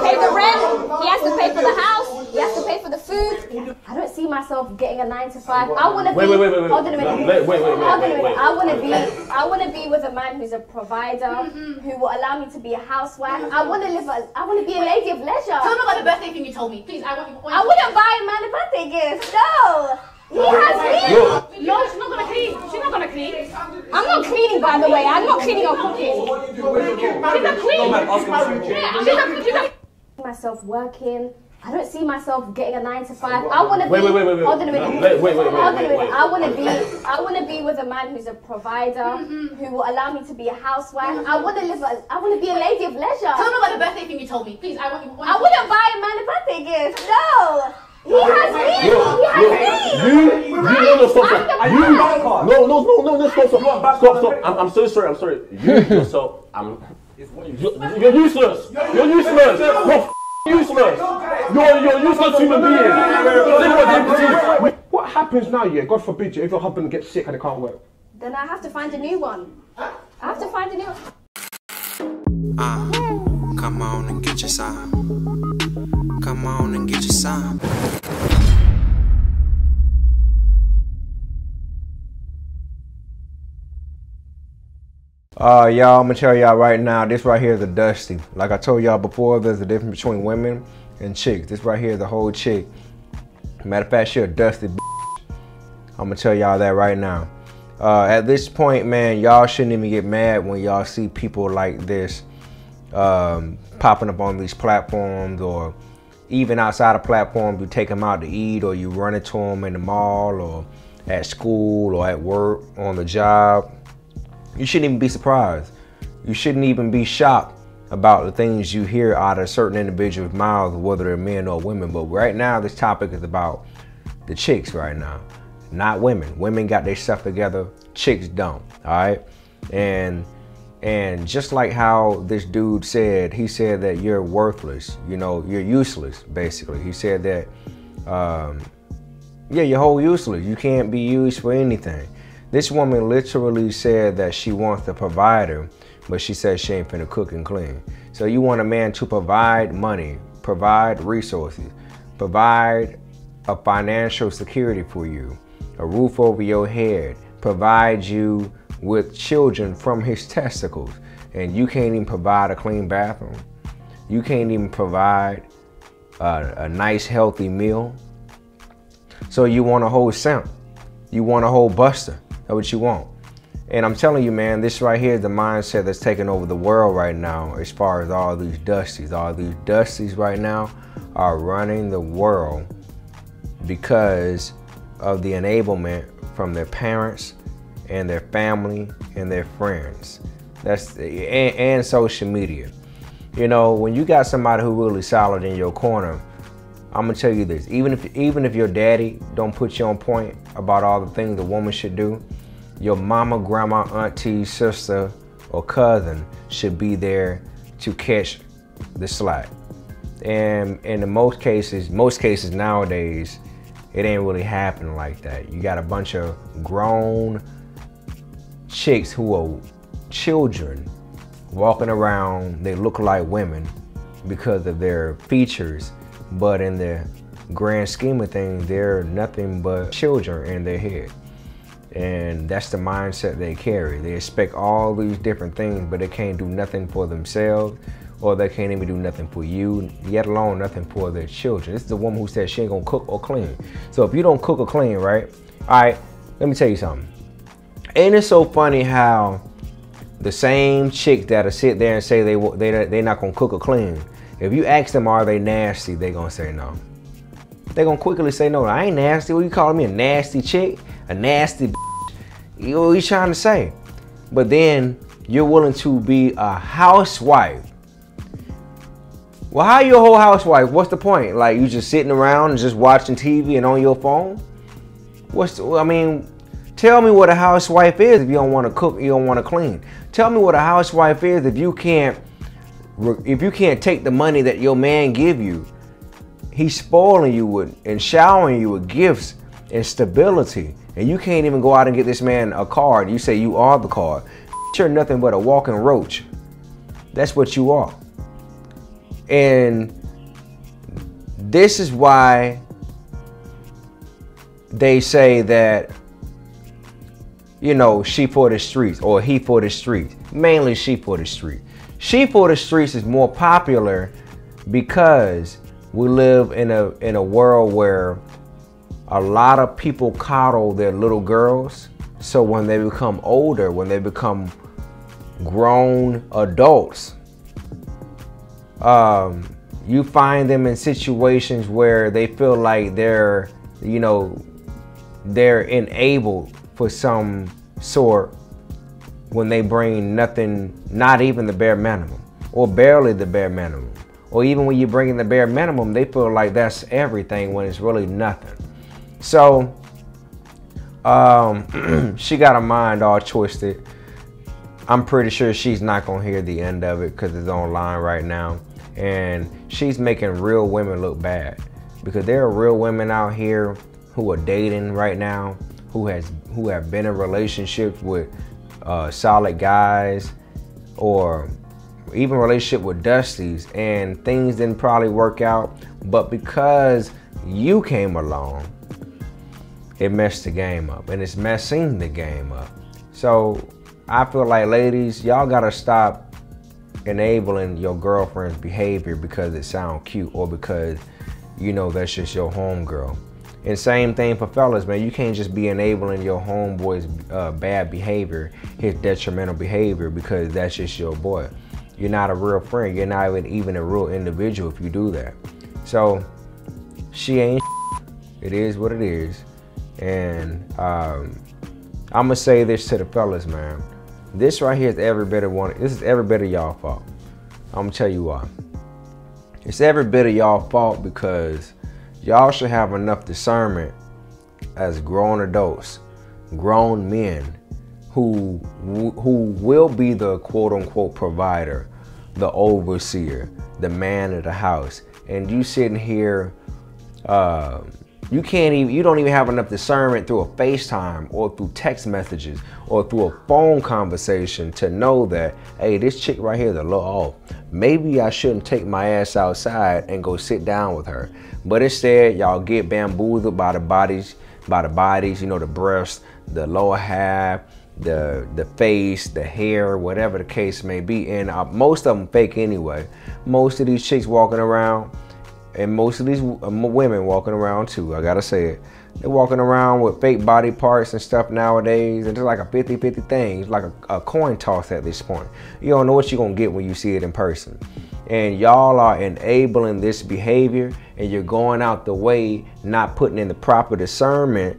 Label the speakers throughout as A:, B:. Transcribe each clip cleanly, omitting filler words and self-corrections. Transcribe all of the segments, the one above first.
A: pay the rent, he has to pay for the house, he has to pay for the food. I don't see myself getting a 9 to 5. I want to be. Hold on a minute. I want to be with a man who's a provider, who will allow me to be a housewife. I want to be a lady of leisure.
B: Tell me about the birthday thing you told me, please. I
A: wouldn't buy a man a birthday gift. No. He has me.
B: No, she's not gonna clean. She's not gonna clean.
A: I'm not cleaning, by the way. I'm not cleaning or cooking.
B: She's a queen. She's a
A: myself working. I don't see myself getting a 9 to 5. I want to be. Hold on a minute. I want to be with a man who's a provider, who will allow me to be a housewife. I want to be a lady of leisure.
B: Tell me about the birthday thing you told me, please. I
A: wouldn't buy a man a birthday gift. No. He has me.
C: Stop. I'm so sorry. You yourself. You're useless. You're useless. You're useless. You're a useless human being.
D: What happens now, yeah? God forbid you, if your husband gets sick and it can't work.
A: Then I have to find a new one. I have to find a new one.
E: Come on and get your sign. Come on and get your sign.
F: Y'all, I'm gonna tell y'all right now, this right here is a dusty. Like I told y'all before, there's a difference between women and chicks. This right here is a whole chick. Matter of fact, she a dusty bitch. I'm gonna tell y'all that right now. At this point, man, y'all shouldn't even get mad when y'all see people like this popping up on these platforms, or even outside of platforms. You take them out to eat, or you run into them in the mall, or at school, or at work, on the job. You shouldn't even be surprised. You shouldn't even be shocked about the things you hear out of certain individuals' mouths, whether they're men or women. But right now, this topic is about the chicks right now, not women. Women got their stuff together, chicks don't, all right? And just like how this dude said, he said that you're worthless, you know, you're useless, basically. He said that, yeah, you're whole useless. You can't be used for anything. This woman literally said that she wants to provide her, but she said she ain't finna cook and clean. So you want a man to provide money, provide resources, provide a financial security for you, a roof over your head, provide you with children from his testicles, and you can't even provide a clean bathroom. You can't even provide a nice healthy meal. So you want a whole simp. You want a whole buster. That's what you want. And I'm telling you, man, this right here is the mindset that's taking over the world right now, as far as all these dusties. All these dusties right now are running the world because of the enablement from their parents and their family and their friends. And social media. You know, when you got somebody who really solid in your corner, I'm gonna tell you this, even if your daddy don't put you on point about all the things a woman should do, your mama, grandma, auntie, sister, or cousin should be there to catch the slack. And in most cases nowadays, it ain't really happening like that. You got a bunch of grown chicks who are children walking around, they look like women because of their features, but in the grand scheme of things, they're nothing but children in their head. And that's the mindset they carry. They expect all these different things, but they can't do nothing for themselves, or they can't even do nothing for you, yet alone nothing for their children. This is the woman who said she ain't gonna cook or clean. So if you don't cook or clean, right? All right, let me tell you something. Ain't it so funny how the same chicks that'll sit there and say they're not gonna cook or clean, if you ask them, are they nasty, they gonna say no. They gonna quickly say no. I ain't nasty. What you calling me, a nasty chick? A nasty bitch? You know what you trying to say? But then you're willing to be a housewife. Well, how you a whole housewife? What's the point? Like, you just sitting around and just watching TV and on your phone? Tell me what a housewife is if you don't want to cook, you don't want to clean. Tell me what a housewife is if you can't take the money that your man give you. He's spoiling you with and showering you with gifts and stability, and you can't even go out and get this man a card. You say you are the card. You're nothing but a walking roach. That's what you are. And this is why they say that, you know, she for the streets or he for the streets. Mainly she for the streets. She for the streets is more popular because we live in a world where a lot of people coddle their little girls. So when they become older, when they become grown adults, you find them in situations where they feel like they're, you know, they're enabled for some sort when they bring nothing, not even the bare minimum, or barely the bare minimum. Or even when you bring in the bare minimum, they feel like that's everything when it's really nothing. So she got her mind all twisted. I'm pretty sure she's not gonna hear the end of it because it's online right now. And she's making real women look bad, because there are real women out here who are dating right now, who have been in relationships with solid guys, or even relationship with Dusties, and things didn't probably work out, but because you came along, it messed the game up, and it's messing the game up. So I feel like, ladies, y'all gotta stop enabling your girlfriend's behavior because it sounds cute, or because, you know, that's just your homegirl. And same thing for fellas, man. You can't just be enabling your homeboy's bad behavior, his detrimental behavior, because that's just your boy. You're not a real friend. You're not even a real individual if you do that. So she ain't. It is what it is. And I'm gonna say this to the fellas, man. This right here is every bit of one. This is every bit of y'all fault. I'm gonna tell you why. It's every bit of y'all fault because y'all should have enough discernment as grown adults, grown men, who will be the quote unquote provider, the overseer, the man of the house. And you sitting here, you don't even have enough discernment through a FaceTime or through text messages or through a phone conversation to know that, hey, this chick right here is a little off. Maybe I shouldn't take my ass outside and go sit down with her. But instead, y'all get bamboozled by the bodies, you know, the breasts, the lower half, the face, the hair, whatever the case may be. And most of them fake anyway. Most of these chicks walking around, and most of these women walking around too, I gotta say it, they're walking around with fake body parts and stuff nowadays, and it's like a 50-50 thing. It's like a coin toss at this point. You don't know what you're gonna get when you see it in person. And y'all are enabling this behavior, and you're going out the way, not putting in the proper discernment.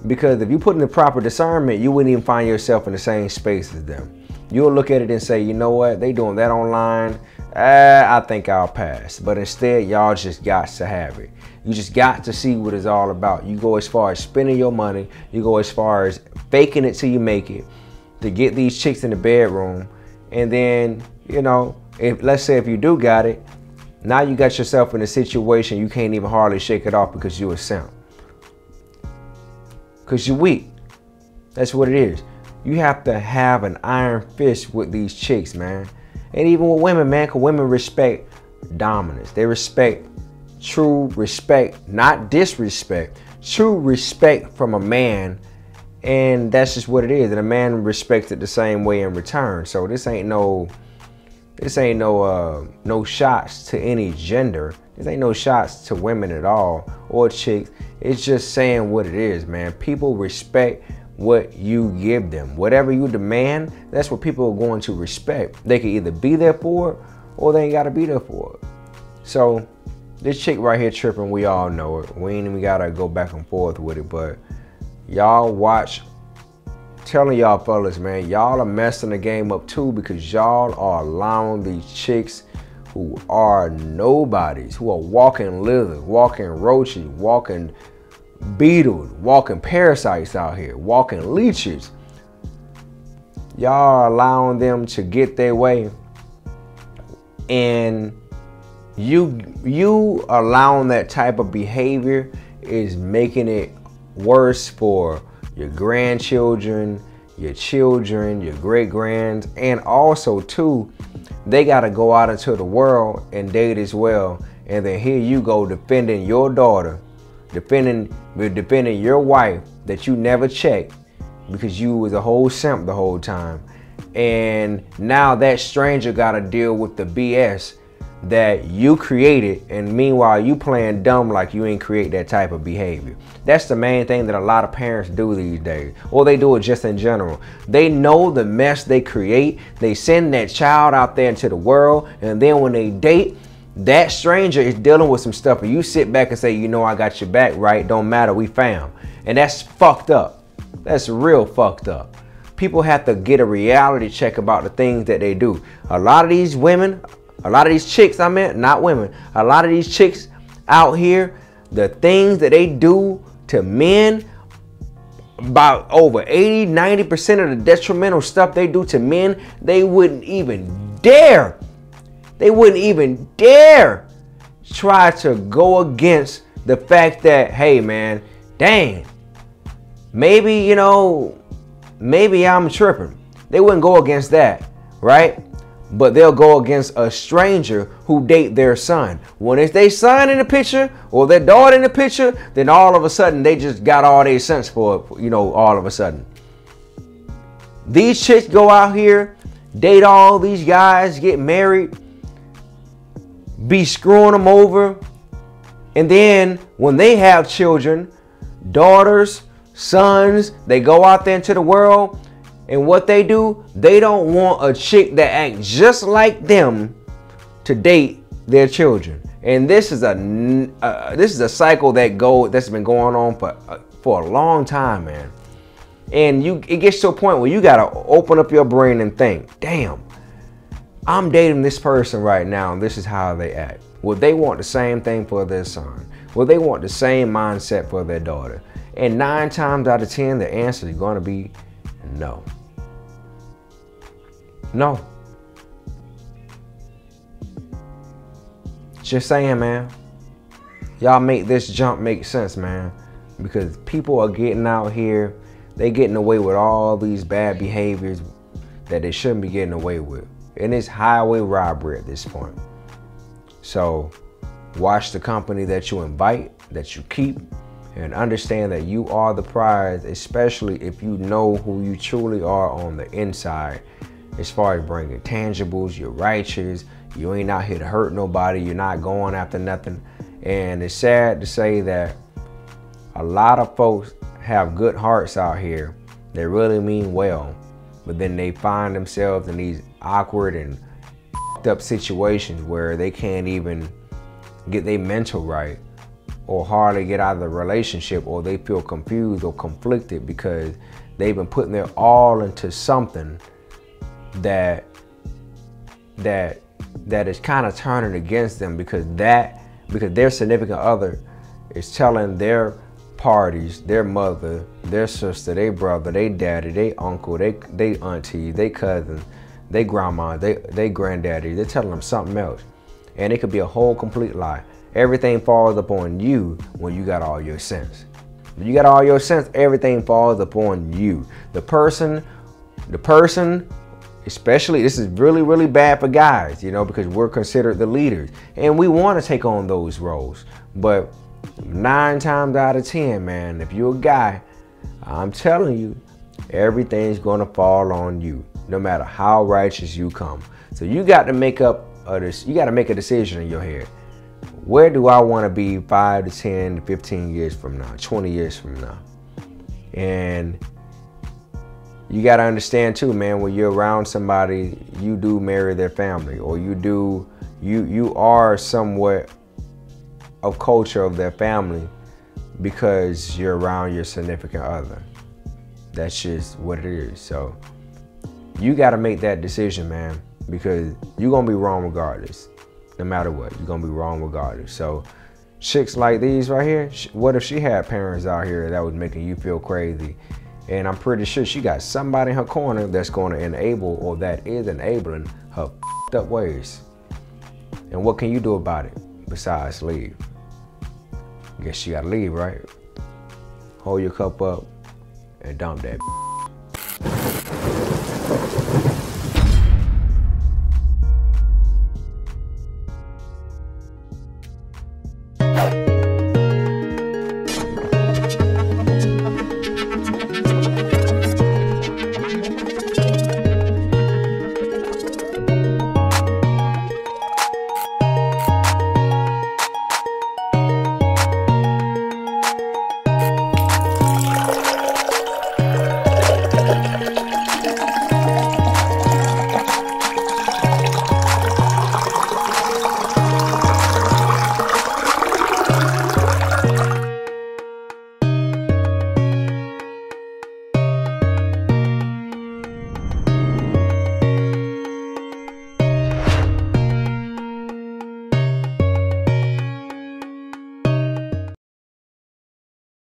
F: Because if you put in the proper discernment, you wouldn't even find yourself in the same space as them. You'll look at it and say, you know what, they doing that online, I think I'll pass. But instead, y'all just got to have it. You just got to see what it's all about. You go as far as spending your money. You go as far as faking it till you make it, to get these chicks in the bedroom. And then, you know, let's say if you do got it, now you got yourself in a situation you can't even hardly shake it off because you're a simp. Because you're weak. That's what it is. You have to have an iron fist with these chicks, man. And even with women, man, because women respect dominance. They respect true respect, not disrespect. True respect from a man. And that's just what it is. And a man respects it the same way in return. So this ain't no shots to any gender. This ain't no shots to women at all, or chicks. It's just saying what it is, man. People respect what you give them. Whatever you demand, that's what people are going to respect. They can either be there for it, or they ain't gotta be there for it. So this chick right here tripping, we all know it. We ain't even gotta go back and forth with it, but y'all watch. Telling y'all fellas, man, y'all are messing the game up too, because y'all are allowing these chicks who are nobodies, who are walking lizards, walking roaches, walking beetles, walking parasites out here, walking leeches. Y'all are allowing them to get their way, and you allowing that type of behavior is making it worse for your grandchildren, your children, your great-grands, and also too, they got to go out into the world and date as well. And then here you go defending your daughter, defending your wife that you never checked because you was a whole simp the whole time. And now that stranger got to deal with the BS that you created, and meanwhile you playing dumb like you ain't create that type of behavior. That's the main thing that a lot of parents do these days, or they do it just in general. They know the mess they create, they send that child out there into the world, and then when they date, that stranger is dealing with some stuff, and you sit back and say, you know, I got your back, right? Don't matter, we fam. And that's fucked up. That's real fucked up. People have to get a reality check about the things that they do. A lot of these women, a lot of these chicks, not women, a lot of these chicks out here, the things that they do to men, about over 80-90% of the detrimental stuff they do to men, they wouldn't even dare try to go against the fact that, hey man, dang, maybe, you know, maybe I'm tripping. They wouldn't go against that, right? But they'll go against a stranger who date their son. When it's their son in the picture or their daughter in the picture, then all of a sudden they just got all their sense for it, you know, all of a sudden. These chicks go out here, date all these guys, get married, be screwing them over. And then when they have children, daughters, sons, they go out there into the world. And what they do, they don't want a chick that acts just like them to date their children. And this is a cycle that's been going on for a long time, man. And it gets to a point where you gotta open up your brain and think, damn, I'm dating this person right now, and this is how they act. Would they want the same thing for their son? Would they want the same mindset for their daughter? And 9 times out of 10, the answer is gonna be no. No. Just saying, man. Y'all make this jump make sense, man. Because people are getting out here, they getting away with all these bad behaviors that they shouldn't be getting away with. And it's highway robbery at this point. So watch the company that you invite, that you keep, and understand that you are the prize, especially if you know who you truly are on the inside. As far as bringing tangibles, you're righteous, you ain't out here to hurt nobody, you're not going after nothing. And it's sad to say that a lot of folks have good hearts out here that really mean well, but then they find themselves in these awkward and fucked up situations where they can't even get their mental right, or hardly get out of the relationship, or they feel confused or conflicted because they've been putting their all into something that is kind of turning against them because their significant other is telling their parties, their mother, their sister, their brother, their daddy, their uncle, they auntie, their cousin, their grandma, they granddaddy, they're telling them something else. And it could be a whole complete lie. Everything falls upon you when you got all your sense. When you got all your sense, everything falls upon you. The person, especially, this is really, really bad for guys, you know, because we're considered the leaders and we want to take on those roles. But 9 times out of 10, man, if you're a guy, I'm telling you, everything's going to fall on you, no matter how righteous you come. So you got to make a decision in your head. Where do I want to be 5 to 10 to 15 years from now, 20 years from now? And you got to understand too, man, when you're around somebody, you do marry their family, or you are somewhat of culture of their family because you're around your significant other. That's just what it is. So you got to make that decision, man, because you're going to be wrong regardless. No matter what, you're going to be wrong regardless. So chicks like these right here, what if she had parents out here that was making you feel crazy? And I'm pretty sure she got somebody in her corner that's going to enable, or that is enabling, her f***ed up ways. And what can you do about it besides leave? Guess you got to leave, right? Hold your cup up and dump that.
A: Bye.